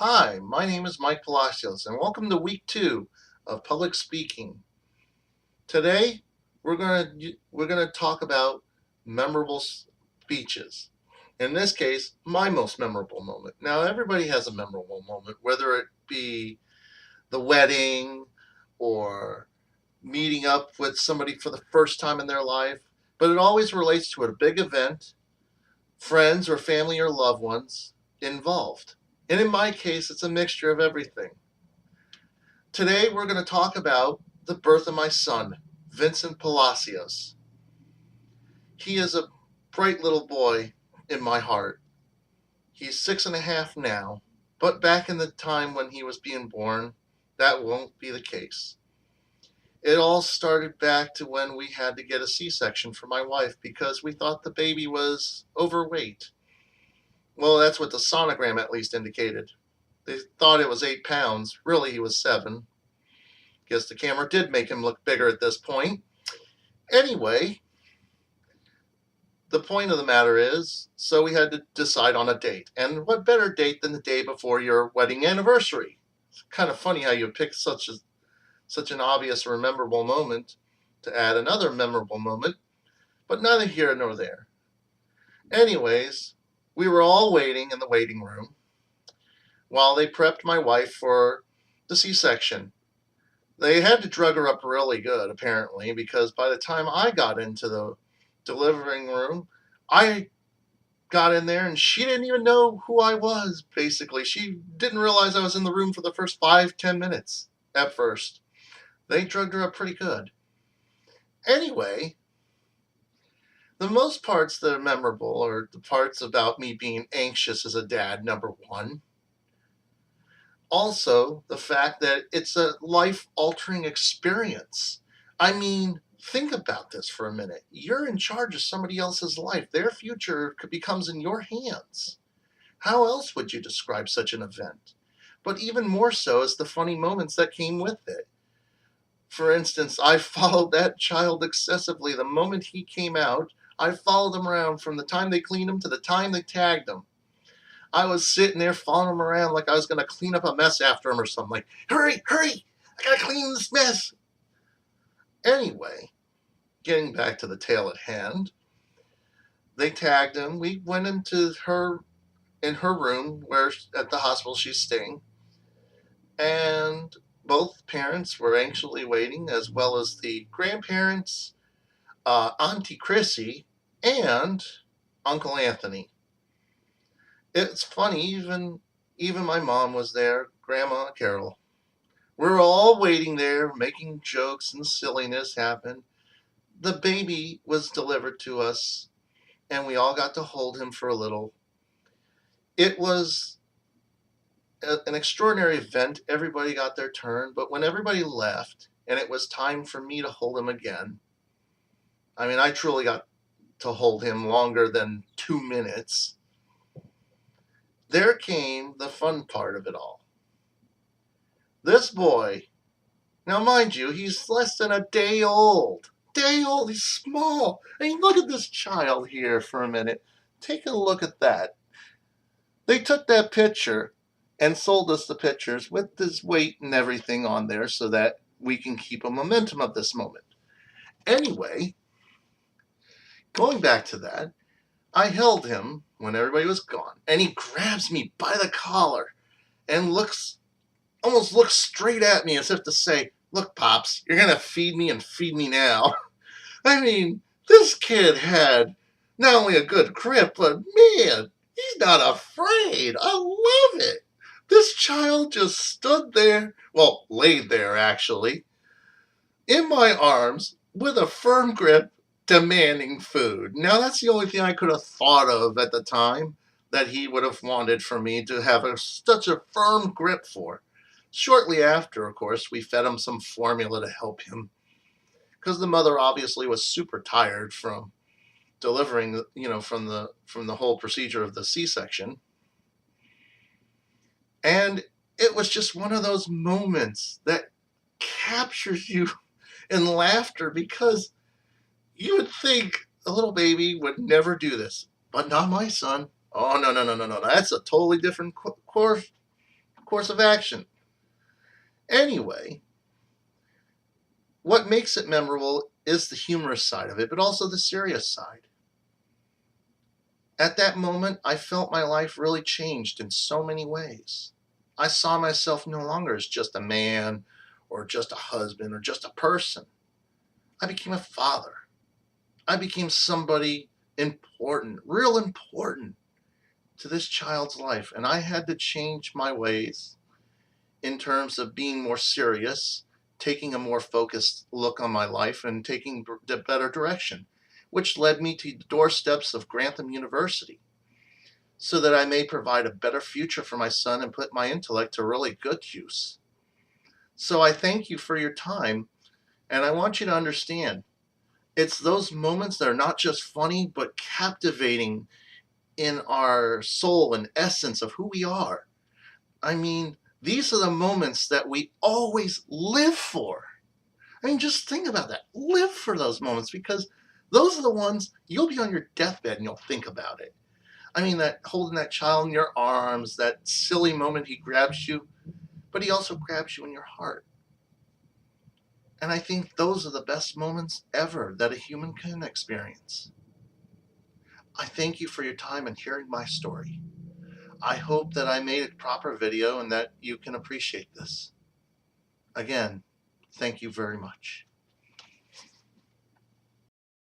Hi, my name is Mike Palacios, and welcome to week 2 of public speaking. Today, we're gonna talk about memorable speeches. In this case, my most memorable moment. Now, everybody has a memorable moment, whether it be the wedding or meeting up with somebody for the first time in their life, but it always relates to a big event, friends or family or loved ones involved. And in my case, it's a mixture of everything. Today, we're going to talk about the birth of my son, Vincent Palacios. He is a bright little boy in my heart. He's 6.5 now, but back in the time when he was being born, that won't be the case. It all started back to when we had to get a C-section for my wife because we thought the baby was overweight. Well, that's what the sonogram at least indicated. They thought it was 8 pounds. Really, he was 7. Guess the camera did make him look bigger at this point. Anyway, the point of the matter is, so we had to decide on a date. And what better date than the day before your wedding anniversary? It's kind of funny how you pick such an obvious or memorable moment to add another memorable moment, but neither here nor there. Anyways, we were all waiting in the waiting room while they prepped my wife for the C-section. They had to drug her up really good, apparently, because by the time I got into the delivering room, I got in there and she didn't even know who I was, basically. She didn't realize I was in the room for the first 5-10 minutes at first. They drugged her up pretty good. Anyway, the most parts that are memorable are the parts about me being anxious as a dad, number one. Also, the fact that it's a life-altering experience. I mean, think about this for a minute. You're in charge of somebody else's life. Their future becomes in your hands. How else would you describe such an event? But even more so is the funny moments that came with it. For instance, I followed that child excessively. The moment he came out, I followed him around from the time they cleaned him to the time they tagged him. I was sitting there following him around like I was going to clean up a mess after him or something. Like, hurry, hurry, I got to clean this mess. Anyway, getting back to the tale at hand, they tagged him. We went in her room where at the hospital she's staying, and both parents were anxiously waiting, as well as the grandparents, Auntie Chrissy, and Uncle Anthony. It's funny, even my mom was there, Grandma Carol. We were all waiting there, making jokes and silliness happen. The baby was delivered to us, and we all got to hold him for a little. It was an extraordinary event. Everybody got their turn, but when everybody left and it was time for me to hold him again, I mean, I truly got to hold him longer than 2 minutes. There came the fun part of it all. This boy, now mind you, he's less than a day old. Day old, he's small. I mean, look at this child here for a minute. Take a look at that. They took that picture and sold us the pictures with his weight and everything on there so that we can keep a momentum of this moment. Anyway, going back to that, I held him when everybody was gone, and he grabs me by the collar and almost looks straight at me as if to say, "Look, Pops, you're going to feed me and feed me now." I mean, this kid had not only a good grip, but man, he's not afraid. I love it. This child just stood there, well, laid there actually, in my arms with a firm grip, demanding food. Now, that's the only thing I could have thought of at the time that he would have wanted for me to have such a firm grip for. Shortly after, of course, we fed him some formula to help him because the mother obviously was super tired from delivering, from the whole procedure of the C-section. And it was just one of those moments that captures you in laughter because you would think a little baby would never do this, but not my son. Oh, no, no, no, no, no. That's a totally different course. course of action. Anyway, what makes it memorable is the humorous side of it, but also the serious side. At that moment, I felt my life really changed in so many ways. I saw myself no longer as just a man or just a husband or just a person. I became a father. I became somebody important, real important to this child's life. And I had to change my ways in terms of being more serious, taking a more focused look on my life, and taking the better direction, which led me to the doorsteps of Grantham University so that I may provide a better future for my son and put my intellect to really good use. So I thank you for your time, and I want you to understand it's those moments that are not just funny, but captivating in our soul and essence of who we are. I mean, these are the moments that we always live for. I mean, just think about that. Live for those moments because those are the ones you'll be on your deathbed and you'll think about it. I mean, that holding that child in your arms, that silly moment he grabs you, but he also grabs you in your heart. And I think those are the best moments ever that a human can experience. I thank you for your time and hearing my story. I hope that I made a proper video and that you can appreciate this. Again, thank you very much.